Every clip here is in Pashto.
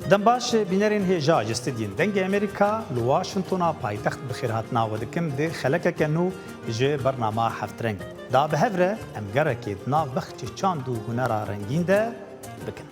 دنباش بینرین هجا جستدین دنگ امریکا لواشنطن پایتخت بخیرهاتنا ودکم ده خلک کنو جه برنامه هفت رنگ دا به هفره امگره که دنا بخچی چاندو هنرا رنگین ده بکن.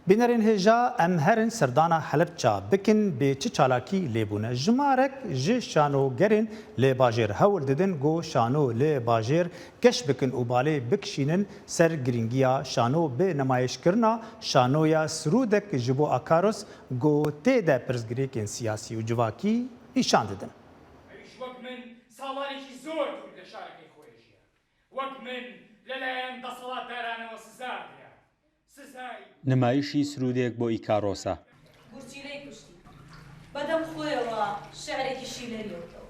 بینرین هجا ام هرن سردانا حلبچا بکن به چه چالاکی لیبونه جمارک ج شانو گرین لی باجر هول ددن گو شانو لی باجر کش بکن و باله بکشینن سر گرینگیا شانو به نمایش کرنا شانویا سرودک جبو اکاروس گو تیده پرزگریکن سیاسی و جواکی نشان ددن. وقت من سالانێکی زۆر دوور لە شارەکەی خۆیژیە وەک من لەلایەن دەسەڵاتدارانەوە سزادرا سزای نمایشی سرودێک بۆ ئیکارۆسە بورچیلەی کوشتی بەدەم خۆیەوە شعرێکی شیلەریەوەتەوە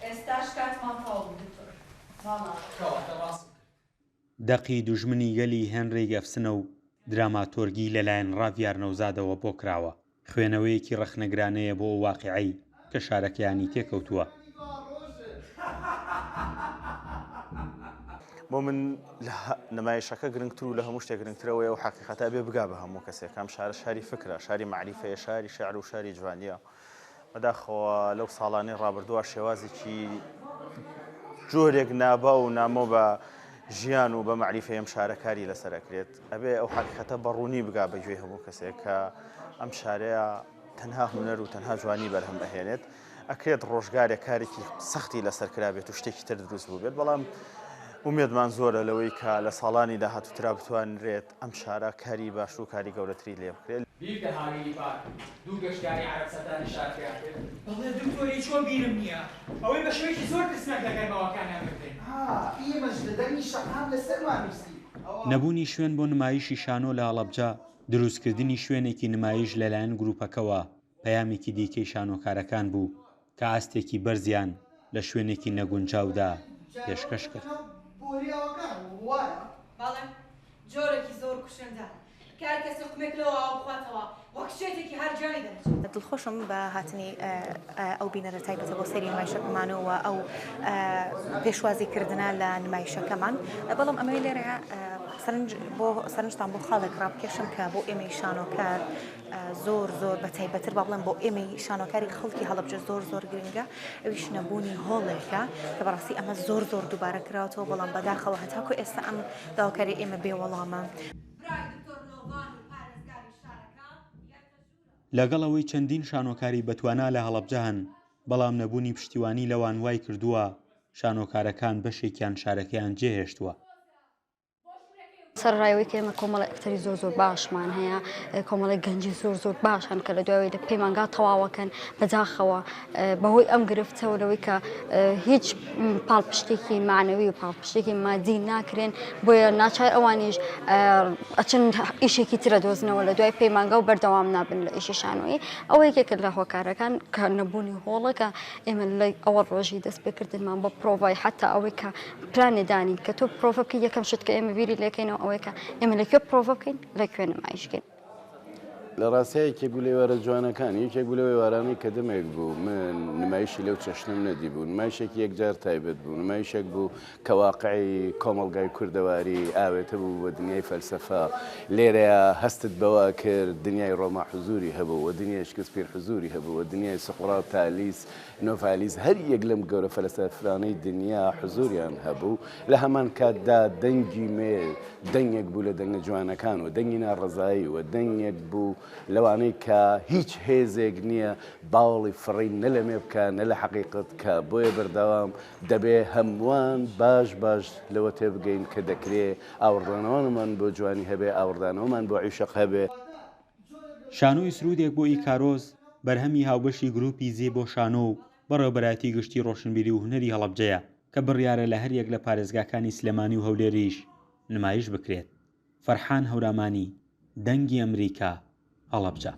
ئێستاش کاتمان تەواو بوو دکتۆر واڵا دەقی دوژمنی گەلی هێنری گەفسنە و دراماتۆرگی لەلایەن ڕاڤیار نەوزادەوە بۆ کراوە خوێنەوەیەکی ڕەخنەگرانەیە بۆ واقیعی کە شارەکەیانی تێکەوتووە. بۆ من نمایشەکە گرنگتر و لە هەموو شتێک گرنگترەوەی و حقیقەتە بێ بگا بە هەموو کەسێکم شاری فکرە شاری معریفەیە شاری شعر و شاری جوانیە بەداخەوە لەو ساڵانەی ڕابردووە شێوازێکی جۆرێک نابا و نامۆ بە ژیان و بە معریفەیەم شارەکاری لەسەرەکرێت ئەبێ ئەو حقیقەتە بەڕوونی بگا بەگوێ هەموو کەسێک کە ئەم شارەیە تەنها هونەر و تەنها جوانی بەرهەم ئەهێنێت ئەکرێت ڕۆژگارێک کارێکی سەختی لەسەرکرا بێت و شتێکی تر دروست بوو بێت بەڵام ومێدمان زۆرە لەوەی کە لە ساڵانی داهاتووترا بتوانرێت ئەم شارە کاری باش و کاری گەورەتری لێ بکرێت. بیرکە هاویلی پاک دوو گەشتیاری عەرەبسەردانی شارەکەیان کرد بەڵێ دکتۆری چۆن بیرم نییە ئەوەی بە شێوەیەکی زۆر ترسناک لەگەرمەوەکانیان بکرێن ئێمەش لە دەنگی شەقام لەسەرمان نووسی نەبوونی شوێن بۆ نمایشی شانۆ لە هەڵەبجە دروستکردنی شوێنێکی نمایش لەلایەن گروپەکەوە پەیامێکی دیکەی شانۆکارەکان بوو کە ئاستێکی بەرزیان لە شوێنێکی نەگونجاودا پێشکەش کرد. بەڵێ جۆرێکی زۆر کوشندە کار کەسی حکومێک لەوە ئاو بخواتەوە وەک شتێکی هەر جانی دەرێت. دڵخۆشم بە هاتنی ئەو بینەرە تایبەتە بۆ سەری نمایشەکەمانەوە ئەو پێشوازیکردنە لە نمایشەکەمان بەڵام ئەمەی لێرەیە سەرنجتان بۆ خاڵێک ڕابکێشم کە بۆ ئێمەی شانۆکار زۆر بە تایبەتر با بڵێم بۆ ئێمەی شانۆکاری خەڵکی هەڵەبجە زۆر گرنگە ئەویش نەبوونی هۆڵێکە کە بەڕاستی ئەمە زۆر دووبارە کراوەتەوە بەڵام بەداخەوە هەتاکو ئێستا ئەم داواکاری ئێمە بێوەڵامە. لەگەڵەوەی چەندین شانۆکاری بەتوانا لە هەڵەبجە هەن بەڵام نەبوونی پشتیوانی لەوان وای کردووە شانۆکارەکان بەشێکیان شارەکەیان جێهێشتووە. سەرڕایەوەی کە ئێمە کۆمەڵە ئەکتەری زۆر باشمان هەیە کۆمەڵی گەنجی زۆر باشن کە لە دوایەوەی پەیمانگا تەواوەکەن بەداخەوە بەهۆی ئەم گرفتەوەرەوەی کە هیچ پاڵپشتێکی معنەوی و پاڵپشتێکی مادی ناکرێن بۆیە ناچار ئەوانیش ئەچن ئیشێکی ترە دۆزنەوە لە دوای پەیمانگا و بەردەوام نابن لە ئیشی شانۆیی ئەوە یەکێک لە هۆکارەکان کە نەبوونی هۆڵەکە ئێمە لە ئەوە ڕۆژی دەستپێکردنمان بە پرۆڤای حتا ئەوەی کە پلانێدانی کە تۆ پرۆڤ بکەی یەکەم شت کە ئێمە بیری لێکەینەوە ئەوەی کە ئێمە لەکوێ پرۆڤ بکەین لەکوێ نمایشکەین. لە ڕاستەیەکێک بوو لێ وەرە جوانەکان یەکێک بوو لە وێوارانەی کە دەمێک بوو من نمایشی لەو چەشنم نەدی بوو نمایشێکی یەکجار تایبەت بوو نمایشێک بوو کە واقعی کۆمەڵگای کوردەواری ئاوێتە بوو بە دنیای فەلسەفا لێرەیە هەستت بەوە کرد دنیای ڕۆما حزوری هەبوو و دنیای شکسپیر حزوری هەبوو و دنیای سقراط تالیس نۆڤالیس هەر یەک لەم گەورە فەلسەفرانەی دنیا حزوریان هەبوو لە هەمان کاتدا دەنگی مێ دەنگێک بوو لە دەنگە جوانەکان و دەنگی ناڕەزایی و دەنگێک بوو لەوانەی کە هیچ هێزێک نییە باوەڵی فڕی نە لە مێ بکە نە لە حەقیقت کە بۆیە بەردەوام دەبێ هەمووان باش لەوە تێبگەین کە دەکرێ ئاوردانەوەمان بۆ جوانی هەبێ ئاوردانەوەمان بۆ عیشق هەبێ. شانۆی سرودێک بۆ ئیکارۆز بەرهەمی هاوبەشی گروپی زێ بۆ شانۆ و بەڕێوەبەراتی گشتی ڕۆشنبیری و هونەری هەڵەبجەیە کە بڕیارە لە هەر یەک لە پارێزگاکانی سلێمانی و هەولێریش نمایش بکرێت. فەرحان هەورامانی، دەنگی ئەمریکا، هەڵەبجە.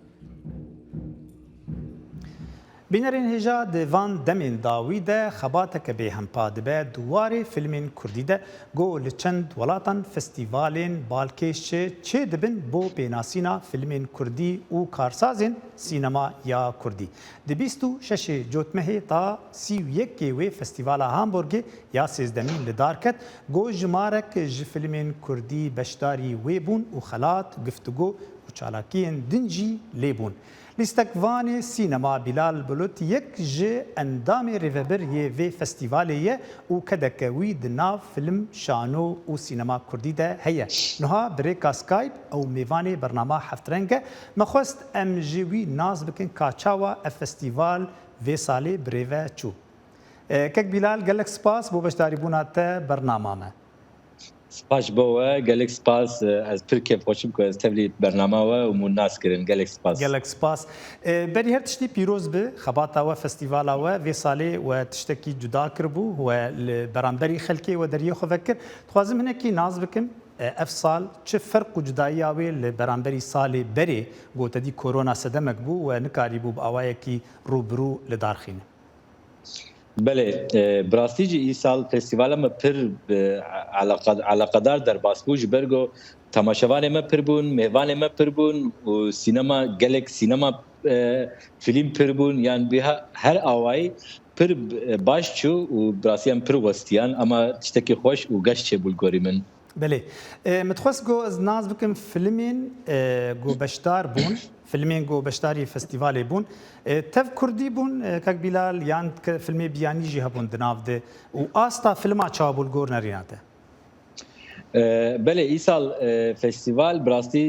بینەرین هێژا دێڤان دەمێن داوی دە خەباتەکە بێ هەمپا دەبێ دووارێ فیلمên کوردی دە گۆ li çend welatan festîvalên balkêşê çê dibin bo pênasîna filmên kurdî û karsazên sînema ya kurdî. Di 26 Cotmehê ta 31 wê Festîvala Hamburgê ya sêzdemîn li dar ket got jimarek ji filmên kurdî beşdarî wê bûn û xelat, giftugû û çalakiyên din jî lê bûn. Lîstekvanê sînema Bilal Bulut yek ji endamê rêveberiyê vê festîvalê ye û kedeke wî di nav film, şano û sînema Kurdî de heye. Niha birêka Skype ew mêvanê bernama Heftreng e. Me xwest em ji wî naz bikin ka çawa ev festîval vê salê bi rêve çû. Kek Bilal gelek spas bo beşdarîbûna te bernama me. سپاس بۆەوە گەلێک سپاس ئەس پر کێفخۆشم کە ئەس تەبلی بەرنامەوە و مون ناسکردن گەلێک سپاس gelek spas. Berî her tiştî pîroz bi xebata we festîvala we vê salê we tiştekî cuda kiribû we li beramberî xelkê we deriyê xwe vekir. Dixwazim hinekî naz bikim ev sal çi ferq û cudayiya wê li beramberî salê berê gotedî korona sedemek bû we nikarîbû bi awayekî rûbirû li darxîne. بله براستیجی ای سال فستیوال ما پر علاقدار در باسپوش برگو تماشاوان ما پر بون مهوان ما پر بون و سینما گلک سینما فیلم پر بون یعنی به هر آوای پر باش چو و براسیان پر وستیان اما تشتکی خوش و گشت چه بولگوری من بله متخص گو از ناز بکم فیلمین گو بشدار بون فیلمین گو بشداری فستیوالی بون تف کردی بون کاک بیلال یان فیلمی بیانی جی هبون دناف ده و آستا فیلما چابول گور نریناته بله ای سال فستیوال براستی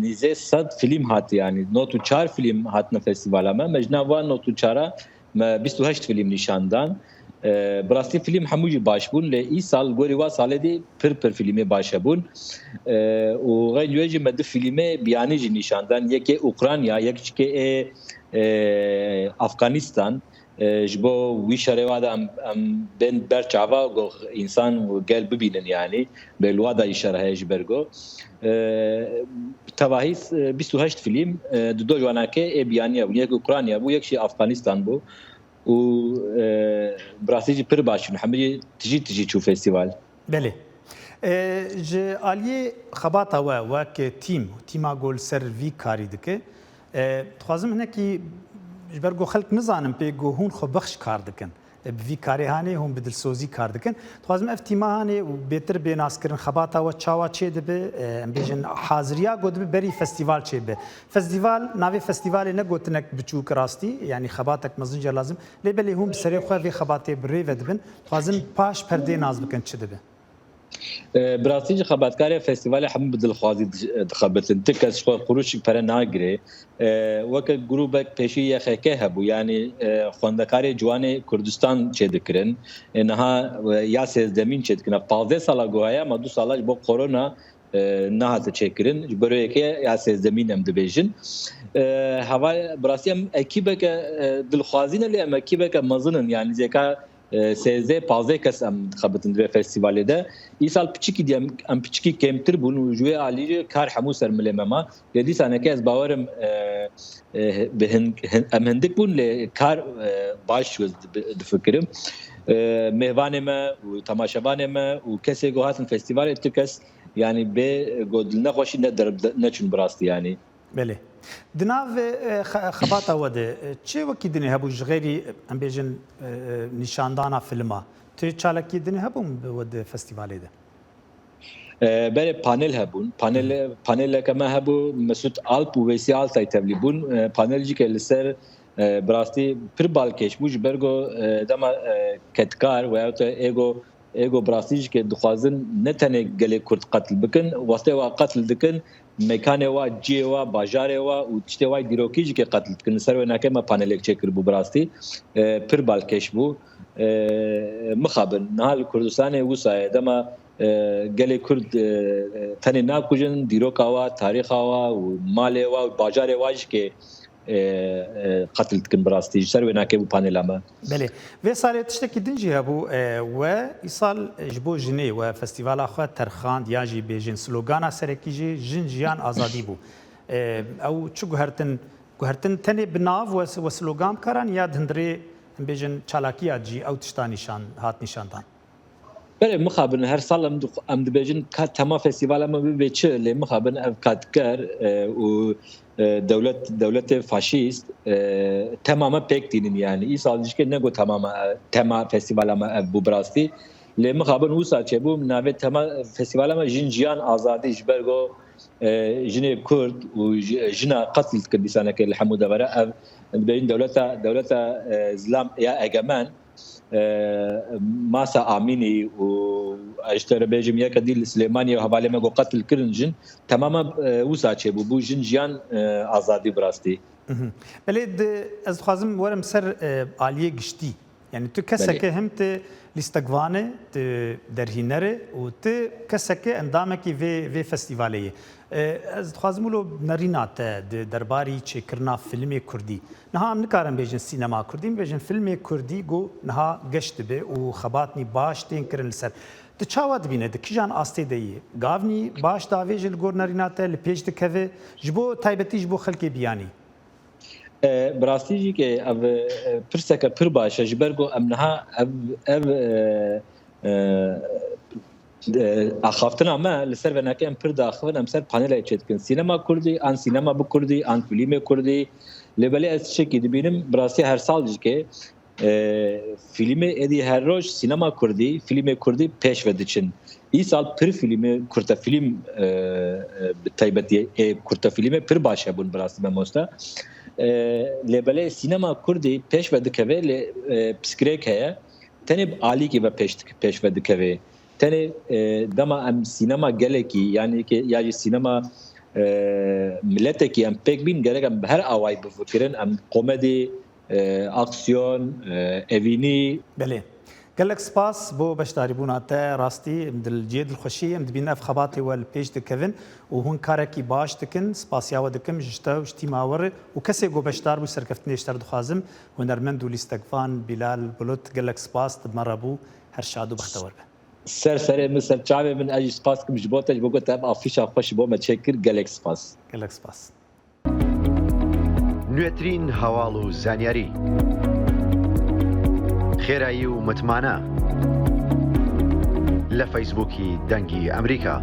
نیزه 100 فیلم هات یعنی 94 فیلم هاتن فستیوال ما مجنا و 94 28 فیلم نشاندان براستی فیلم هموجی باش بون لی ای سال گوری وا سال دی پر فیلمی باش بون و غیر یوجی مد فیلمی بیانی جی نشاندن یکی اوکراینیا یکی افغانستان جبو وی شروادا ام بین برچاوا گو انسان و گل ببینن یعنی بلوادا اشاره جبرگو تواهیس 28 فیلم دو جوانکه بیانیه و یک اوکراینیا و یکی افغانستان بو و براستی پر باشون همه تجی چو فستیوال بله ج عالیه خباتا و که تیما گل سر وی کاری دکه خوازم هنه کی برگو خلق نزانم پی گو هون خو بخش کار دکن بوی کاری هانی هم بدلسوزی کار دکن خوازم اف تیما هانی و بهتر بیناس کردن خباتا و چاوا چه دبه بیشن حاضریا گود بری فستیوال چه به فستیوال ناوی فستیوال نه گوتنک بچو کراستی یعنی خباتک مزنجر لازم لیبلی هم سری خو وی خباته بری ودبن خوازم پاش پرده ناز بکن چه دبه براستی خباتکاری فستیوال هم بدل خوازی دخبتن تکس خروش پر ناگره وک گروبک پیشی یخکه هبو یعنی خوندکاری جوان کردستان چه دکرن انها یا سیزدمین چه دکن 15 سال گویا ما 2 سال با کرونا نهات چکرین برای که یا سیزدمین هم دبیجن هوا براستی هم اکیبک دلخوازین لی ام اکیبک مزنن یعنی زکا سیزده 15 کس ام خبرتن در فستیوالی ده ای سال پیچکی دیم ام پیچکی کمتر بون و جوی عالی کار همو سر ملمما یادی سانه که از باورم ام هندک بون ل کار باش شد دفکرم مهوان ما و تماشاوان ما و کسی گوهاتن فستیوال تکس یعنی به گودل نخوشی ندرب نچون براستی یعنی بله دناو خباتا وده چه وکی دنی هبو جغیری ام بیجن نشاندانا فیلما تو چالکی دنی هبو وده فستیوالی ده بله پانل هبون پانل کما هبو مسعود آلپ و ویسی آلتای تبلیبون پانل جی که لسر براستی پر بالکش موج برگو دما کتکار و یا تو ایگو براستی که دخوازن نتنه گله کرد قتل بکن واسطه و قتل دکن مکان و جی و بازار و چته و دیروکیج که قتل کن سر و نکه ما پانل یک چکر بو براستی پر بالکش بو مخابن نهال کردستان وسای دما gelê Kurd tenê nakujin dîroka wa tarîxa wa û malê wa û bajarê wa jî قتل dikin bi rastî ji ser wê nakê bû panêla me. Belê vê salê tiştekî din jî hebû we îsal ji bo jinê we festîvala xwe terxand ya jî bêjin slogana serekî jî jin jiyan azadî bû. Ew çi guhertin tenê bi nav we slogan karan ya hindirê bêjin çalakiya cî ew tişta nîşan hat nîşandan. Belê mixabin her sal em dibêjin ka tema festîvala me bibe çi lê mixabin ev katker û devletê faşîst temama pek dînin yani îsal jî ne got tema festîvala me ev bû bi rastî lê mixabin wisa çêbû navê tema festîvala me jin jiyan azadî ji ber got jinê Kurd û jina qetl dikin dîsanekê li hemû devere ev dibêjin dewleta zilam ya egemen masa Amînî û ji te re bêjim yeka dî li Silêmaniyê û hevalê me got qetl kirin jin temama wisa çêbû bû jin jiyan azadî bi rastî. Belê ez dixwazim werim ser aliyê giştî yani tu kesekê him tê lîstekvanê tu derhînerê û tu kesekê endamekî vê festîvalê ye. Ez dixwazim wilo nerîna te di derbarî çêkirina filmê Kurdî. Niha em nikarin bêjin sînema Kurdî, bêjin filmê Kurdî got niha geş dibe û xebatnî baş tên kirin li ser. Di çawa dibîne di kîjan astê de yê gavnî baş davê ji li gor nerîna te li pêş dikeve ji bo taybetî ji bo xelkê biyanî. Bi rastî jî ev pirseke pir baş e ji ber got em niha ev axaftina me li ser venekê em pir daxivin em ser panelê çê dikin. Sînema Kurdî, an sînema bi Kurdî, an filmê Kurdî. Lê belê ez tiştekî dibînim bi rastî her sal jî filmê êdî her roj sînema Kurdî, filmê Kurdî pêş ve diçin. Îsal pir filmê kurtefilm bi taybetî kurtefilmê pir baş hebûn bi rastî me mosta. Lê belê sînema Kurdî pêş ve dikeve lê piskirêk heye tenê alîkê ve pêş ve dikeve. Tenê dema em sînema gelekî yani ya jî sînema milletekî em pêk bîn gerek em her awayî bifikirin em komedî aksiyon evînî. Belê gelek spas bo beşdarîbûna te rastî ciyê dilxweşî em dibînin ev xebatê we li pêş dikevin û hûn karekî baş dikin spasiya we dikim ji te û ji tîma we û kesê got beşdar bû serkeftinê ji te re dixwazim hunermend û lîstekvan Bilal Bulut gelek spas te me re bû her şad û bextewar be. Serserê min ser çavê min ez jî spas dikim ji bo te ji bo got ev afîşa xwe ji bo me çêkir gelek spas. Gelek spas. نوێترین هەواڵ و زانیاری خێرایی و متمانە لە فەیسبووکی دەنگی ئەمریکا.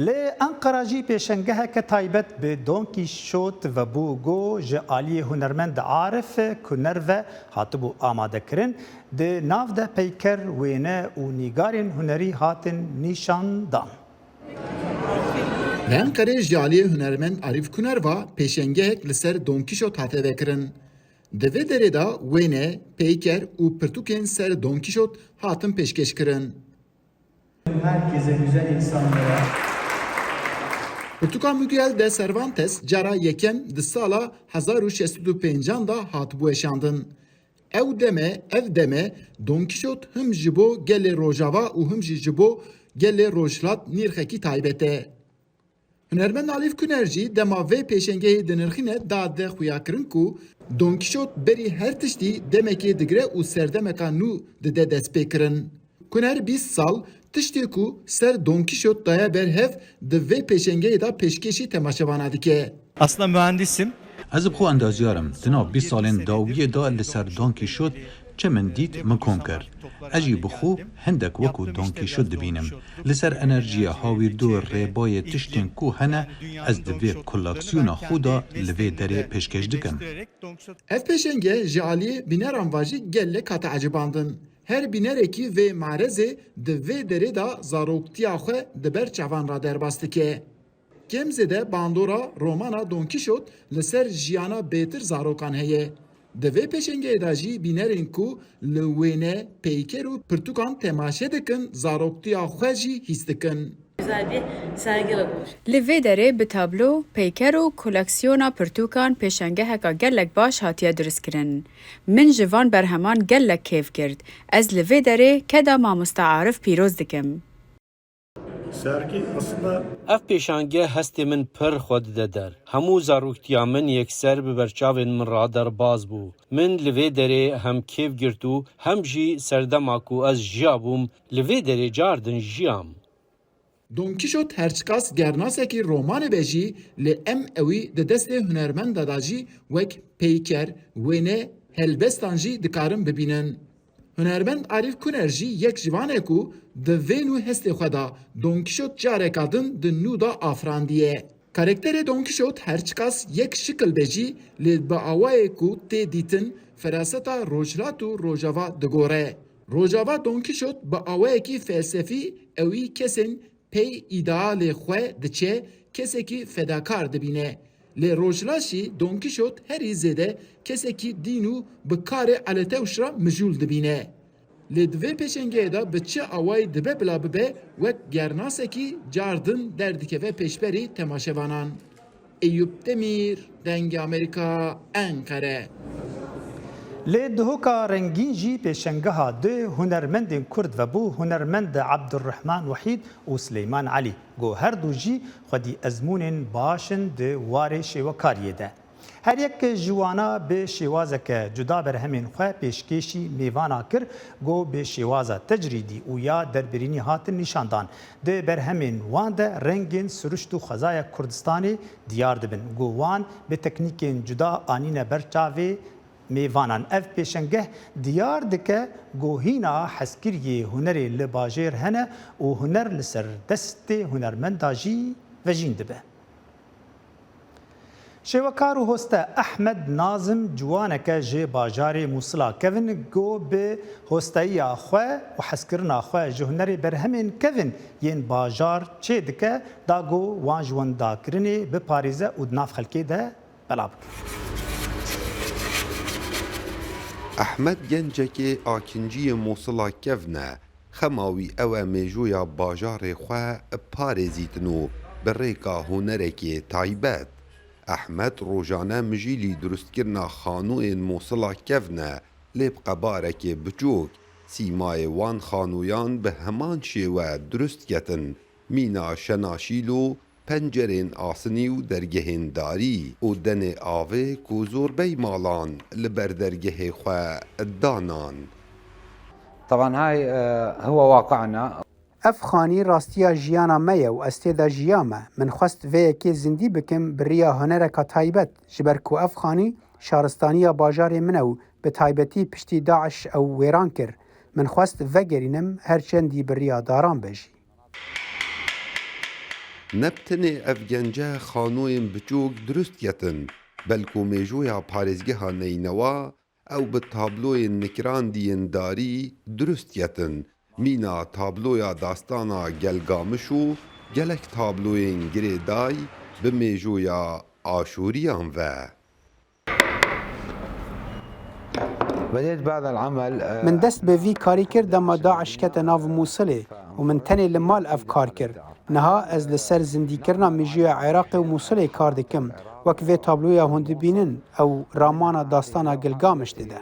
Lê Enqera jî pêşengeheke taybet bi Don Kîşot vebû got ji aliyê hunermend Arif Kuner ve hatibû amadekirin di nav de peyker wêne û nîgarên hunerî hatin nîşandan. Li Enqerê ji aliyê hunermend Arif Kuner ve pêşengehek li ser Don Kîşot hate vekirin. Di vê derê de wêne, peyker û pirtûkên ser Don Kîşot hatin pêşkêşkirin. Herkese güzel insanlara. Pirtûka Miguel de Cervantes cara yekem di sala 1665 da hatibû weşandin. Ew deme Don Kîşot him ji bo gelê Rojava û him jî ji bo gelê Rojhilat nîrxekî taybet e. Hunermend Arif Kuner jî dema vê pêşengehê di nirxîne da de xuyakirin ku Don Kîşot berî her tiştî demekê digire û serdemeka nû dide destpêkirin. Kuner 20 sal tiştê ku ser Don Kîşot daya berhev di vê pêşengehê da pêşkêşî temaşevana dike. Aslında mühendisim. Ez bi xwe endaziyarim di nav 20 salên dawiyê da li ser Don Kîşot çi min dît min kom kir. Ez jî bi xwe hindek wekû Don Kîşot dibînim. Li ser enerjiya hawîrdû rêbayê tiştên ku hene ez di vê koleksiyona xwe da li vê derê pêşkêş dikim. Ev pêşengeh ji aliyê bîneran ve jî gelek hate ecibandin. Her bînerekî vê marezê di vê derê da zaroktiya xwe di ber çavan ra derbas dike. Kemzê de bandora romana Don Kîşot li ser jiyana bêtir zarokan heye. Di vê pêşengehê de jî bînerên ku li wêne peyker û pirtûkan temaşe dikin zaroktiya xwe jî hîs dikin. صاحبي ساقل بوش لوی دره به تابلو پیکر و کلکسیونا پرتوکان پیشنگه هکا گلک باش هاتیه درست کرن. من جوان برهمان گلک کیف کرد. از لوی دره کدا ما مستعارف پیروز دکم. اف پیشانگه هستی من پر خود ددر همو زاروکتیا من یکسر به برچاوین من رادر باز بو من لوی دره هم کیف گرتو هم جی سردماکو از جیابوم لوی دره جاردن جیام دون کیشوت هرچکاس گرناسکی رومان بجی لی ام اوی د دست هنرمند داجی وک پیکر وینه هلبستانجی دکارم ببینن. هنرمند عارف کنرجی یک جوانه کو د وینو هست خدا دون کیشوت جاره کادن د نودا آفراندیه. کارکتر دون کیشوت هرچکاس یک شکل بجی لی با آوائه کو تی دیتن فراستا روجلاتو روجاوا دگوره. روجاوا دون کیشوت با آوائه کی فلسفی اوی کسن پی ایدال خواه دچه کسی که فداکار دبینه. لی روجلاشی دون کیشوت هری زده کسی که دینو بکار علتوش را مجول دبینه. لی دوی پیشنگه دا بچه آوای دبه بلا ببه وک گرناسه کی جاردن دردکه و پیشبری تماشوانان. ایوب دمیر دنگ امریکا انقره. لی دهوکا رنگین جی پیشنگه ها ده هنرمند کرد و بو هنرمند عبدالرحمن وحید و سلیمان علی گو هر دو جی خودی ازمون باشن ده واره شیوکاریه ده. هر یک جوانا به شیوازه که جدا بر همین خواه پیشکشی میوانا کر گو به شیوازه تجریدی و یا دربرینی هاتن نشاندان ده بر همین وان ده رنگین سرشت و خزای کردستانی دیار دبن گو وان به تکنیکین جدا آنین برچاوی میوانان اف پیشنگه دیار دکه گوهینا حسکری هنری لباجر هنه و هنر لسر دست هنرمنداجی و جین دبه. شوکار و هسته احمد نازم جوانک جه باجار موصلا کون گو به هستهی خواه و حسکرنا خواه جهنری برهمین کون ین باجار چه دکه دا گو وان جوان دا کرنی به پاریزه و دناف خلکی ده بلاب. احمد گنجکی آکنجی موصلا کونه خماوی او میجویا باجار خواه پارزیتنو بریکا هنرکی تایبت. احمد روزانه مجیلی درست کرنا خانوین موصلا کونه لیب قبارکی بچوک سیمای وان خانویان به همان شیوه درست کتن مینا شناشیلو پنجرین آسنی و درگهین داری و دن آوه کو زوربی مالان لبر درگه خواه دانان. طبعا هاي هو واقعنا. افخانی راستیا جیانا میه و استیدا جیامه من خواست وی که زندی بکم بریا هنرکا تایبت جبر کو افخانی شارستانیا باجار منو به تایبتی پشتی داعش او ویران کر من خواست وگرینم هرچندی بریا داران بجی. نبتنه افگنجه خانوین بچوک درست یتن بلکو میجویا پارزگه ها نینوا او به تابلوی نکران دین داری درست یتن مینا تابلویا داستانا گلگامشو گلک تابلوین گره دای به میجویا آشوریان و بديت بعد العمل من دست به وی کاری کرد اما داعش کت ناو موصله و من تنی لمال افکار کرد نها از لسر زندی کرنا میجوی عراق و موصله کار دکم وک وی تابلویا هند بینن او رامان داستانا گلگامش دیده.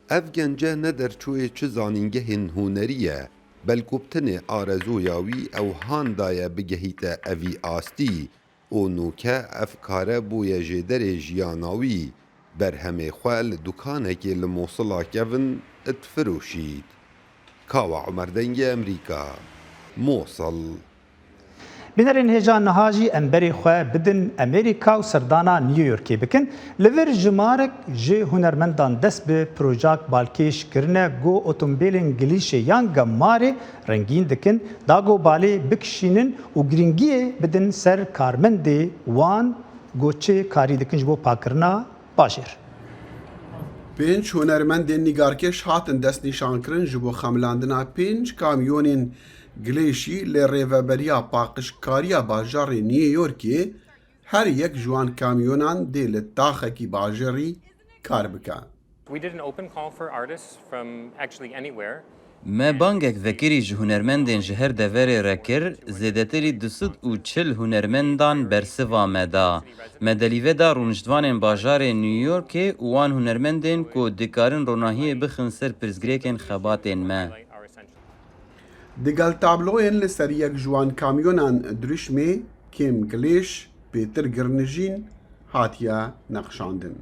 افگنجه ندر چوی چه زانینگه هنریه بلکو بتنه آرزویاوی او هاندای بگهیت اوی آستی او نوکه افکاره بوی جدر جیاناوی بر همه خوال دکانه که لموصلا کون اتفروشید. کاوا عمر دنگ امریکا موصل. بنرین هجان نهاجی امبری خواه بدن امریکا و سردانا نیویورکی بکن لور جمارک جه هنرمندان دست به پروژاک بالکیش کرنه گو اتومبیلین گلیش یانگا ماره رنگین دکن داگو بالی بکشینن و گرینگیه بدن سر کارمنده وان گوچه کاری دکن جبو پاکرنا باشر. پنج هنرمند نیگارکش هاتن دست نشان کرن جبو خملاندنا پنج کامیونین گلیشی لریوبریا پاقشکاریا باجار نیویورکی هر یک جوان کامیونان دیل تاخکی باجری کار بکن. We did an open call for artists from actually anywhere. ما بانگك ذكري ji hunermendên ji her deverê re kir, zêdetirî 240 hunermendan bersiva me da. Me delîve da rûniştvanên bajarê New Yorkê û wan hunermendên ku dikarin ronahiyê bixin ser pirsgirêkên xebatên me. Digel tabloyên li ser yek ji wan kamyonan dirûşmê kêm gilêş pêtir girnijîn hatiye nexşandin.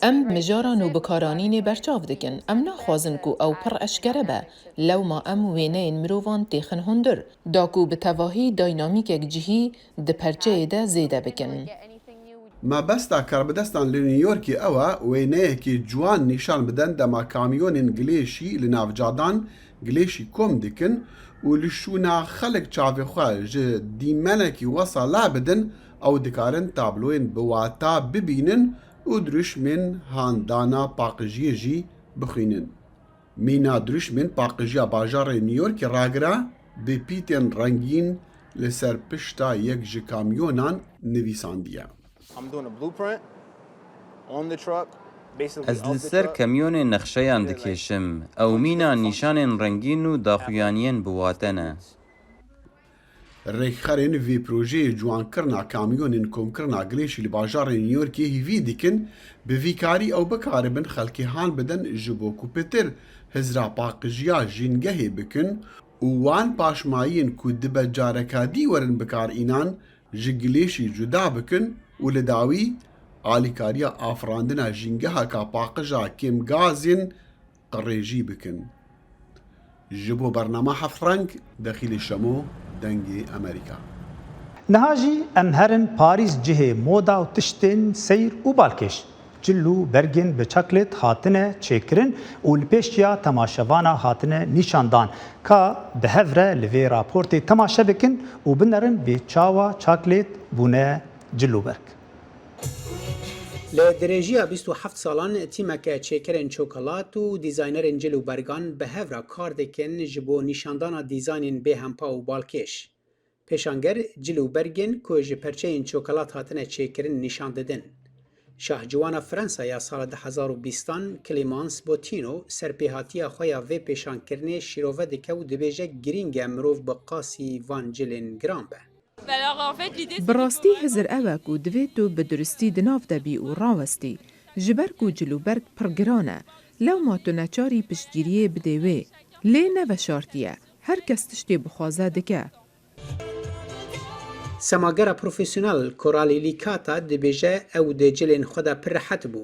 ئەم مژاران و بکارانینê berçav dikin. Em naxwazin ku ew pir eşkere be. Lewma em wêneyên mirovan têxin hundir. Da ku bi tevahî daynamîkek cihî di perçeyê de zêde bikin. Mabesta karbidestan li New Yorkê ew e wêneyekî ciwan nîşan bidin dema kamyonên gilêşî li navcadan gilêşî kom dikin û li şûna xelek çavê xwe ji dîmenekî wesa la bidin ew dikarin tabloyên bi wata bibînin û dirûşmên handana paqijiyê jî bixwînin. Mîna dirûşmên paqijiya bajarê New Yorkê ragira bi pîtên rengîn li ser pişta yek ji kamyonan nivîsandiye. Ez li ser kamyonên nexşeyan dikêşim. Ew mîna nîşanên rengîn û daxuyaniyên bi wate ne. Rêkxerên vê projeyê ciwankirina kamyonên komkirina gilêşî li bajarê New Yorkê hîvî dikin, bi vîkarî ew bikaribin xelkê han bidin ji bo ku pêtir hizra paqijiya jîngehê bikin û wan paşmayîn ku dibe carekadî werin bikarînan ji gilêşî cuda bikin û li dawî alîkariya afirandina jîngeheka paqija kêm gazên qirêjî bikin. Ji bo bername heft reng dexîlê şemo dengê Amerîka. Niha jî em herin Parîs cihê moda û tiştên seyr û balkêş. Cil û bergên bi çaklêt hatine çêkirin û li pêşiya temaşevana hatine nîşandan ka bi hev re li vê raportê temaşe bikin û binerin bê çawa çaklêt bûne cil û berg. Li derêjiya 27 salan tîmeke çêkerên çokolat û dîzaynerên cil û bergan bi hev re kar dikin ji bo nîşandana dîzaynên bêhempa û balkêş. Pêşanger cil û bergên ku ji perçeyên çokolat hatine çêkirin nîşan didin. Şahciwana Fransaya sala 2020 Clémence Botino serpêhatiya xwe ya vê pêşankirinê şîrove dike û dibêje girîng e mirov bi qasî van cilên giran be. Bi rastî hizir ew e ku divê tu bi duristî di nav de bî û rawestî. Ji ber ku cilûberg pir giran e, lewma tu neçarî piştgiriyê bidê wê. Lê neveşartiye, her kes tiştê bixwaze dike. Semagera profesyonel Koralî Lîkata dibêje ew di cilên xwe de pir rehet bû.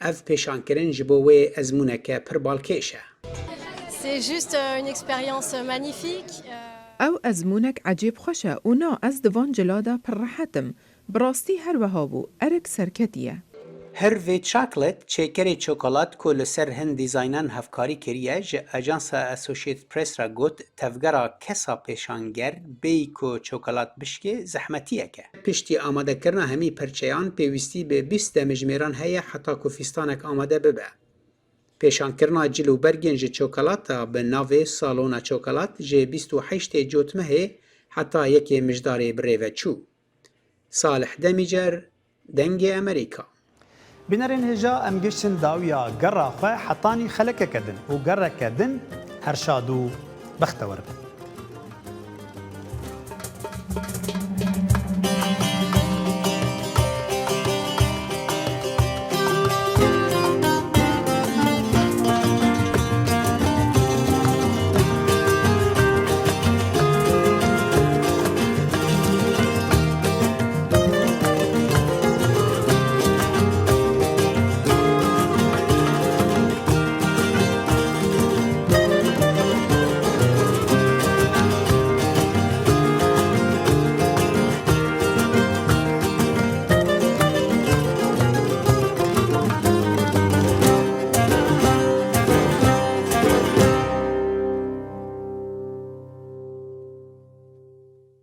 Ev pêşankirin ji bo wê ezmûneke pir balkêş e. C'est juste une expérience magnifique. Ew ezmûnek ecêb xweş e û na ez di van cila de pir rehetim. Bi rastî her wiha bû, erek serketiye. Her vê çaklet çêkerê çokolat ku li ser hin dîzaynan hevkarî kiriye ji ajansa Associated Press re got tevgera kesa pêşanger bêyî ku çokolat bişkê zehmetiyek e. Piştî amadekirina hemî perçeyan pêwîstî bi 20 demijmêran heye heta ku fîstanek amade bibe. Pêşankirina cil û bergên ji çokolata bi navê salona çokolat ji 28 cotmehê heta yekê mijdarê bi rêve çû. Salih Demîcer, Dengê Amerîka. Binerên hêja em giştin dawiya gera xwe hetanî xelekeke din û gereke din her şad û bextewar bin.